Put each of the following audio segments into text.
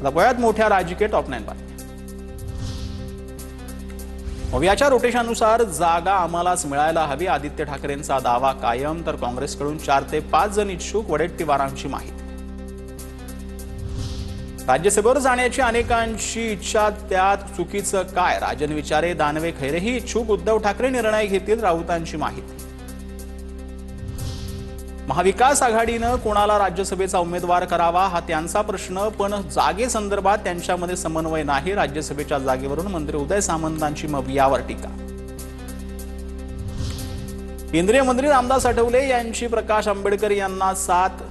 आता वयात मोठ्या राजकीय टॉप 9 बातम्या। ओव्याच्या रोटेशननुसार जागा आम्हालाच मिळायला हवी, आदित्य ठाकरेंचा दावा कायम, तर काँग्रेसकडून 4 ते 5 जण इच्छुक, वडेट्टीवारांची माहिती। राज्यसभेवर जाण्याची अनेकांची इच्छा, त्यात चुकीचं काय? राजन विचारे, दानवे, खैरेही इच्छुक, उद्धव ठाकरे निर्णय घेतील, राऊतांची माहिती। महाविकास आघाडीनं कोणाला राज्यसभेचा उमेदवार करावा हा त्यांचा प्रश्न, पण जागेसंदर्भात त्यांच्यामध्ये समन्वय नाही, राज्यसभेच्या जागेवरून मंत्री उदय सामंतांची यावर टीका। केंद्रीय मंत्री रामदास आठवले यांची प्रकाश आंबेडकर यांना साथ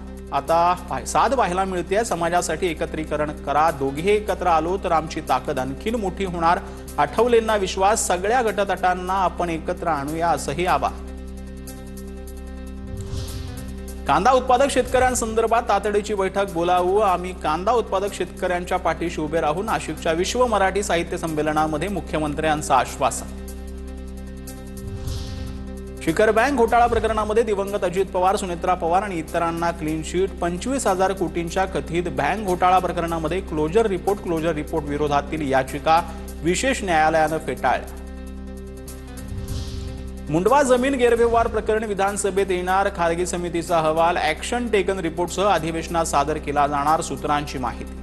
पाहायला मिळते। समाजासाठी एकत्रीकरण करा, दोघे एकत्र आलो तर आमची ताकद आणखीन मोठी होणार, आठवलेंना विश्वास, सगळ्या गटतटांना आपण एकत्र आणूया, असंही आवाहन। कांदा उत्पादक शेतकऱ्यांसंदर्भात तातडीची बैठक बोलावू, आम्ही कांदा उत्पादक शेतकऱ्यांच्या पाठीशी उभे राहू, नाशिकच्या विश्व मराठी साहित्य संमेलनामध्ये मुख्यमंत्र्यांचं आश्वासन। शिखर बँक घोटाळा प्रकरणामध्ये दिवंगत अजित पवार, सुनेत्रा पवार आणि इतरांना क्लीन चिट, 25,000 कोटींच्या कथित बँक घोटाळा प्रकरणामध्ये क्लोजर रिपोर्ट विरोधातील याचिका विशेष न्यायालयानं फेटाळल्या। मुंडवा जमीन गैरव्यवहार प्रकरण विधानसभेत येणार, खासगी समितीचा अहवाल ऍक्शन टेकन रिपोर्टसह अधिवेशनात सादर केला जाणार, सूत्रांची माहिती।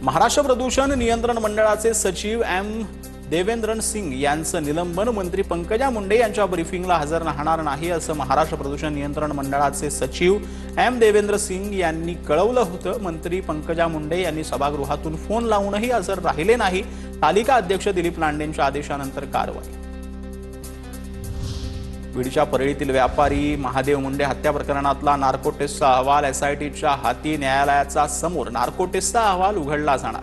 महाराष्ट्र प्रदूषण नियंत्रण मंडळाचे सचिव एम देवेंद्र सिंग यांचं निलंबन, मंत्री पंकजा मुंडे यांच्या ब्रीफिंगला हजर राहणार नाही, असं महाराष्ट्र प्रदूषण नियंत्रण मंडळाचे सचिव एम देवेंद्र सिंग यांनी कळवलं होतं। मंत्री पंकजा मुंडे यांनी सभागृहातून फोन लावूनही हजर राहिले नाही, तालिका अध्यक्ष दिलीप लांडेंच्या आदेशानंतर कारवाई। बीडच्या परळीतील व्यापारी महादेव मुंडे हत्या प्रकरणातला नार्को टेस्टचा अहवाल एसआयटीच्या हाती, न्यायालयाचा समोर नार्को टेस्टचा अहवाल उघडला जाणार।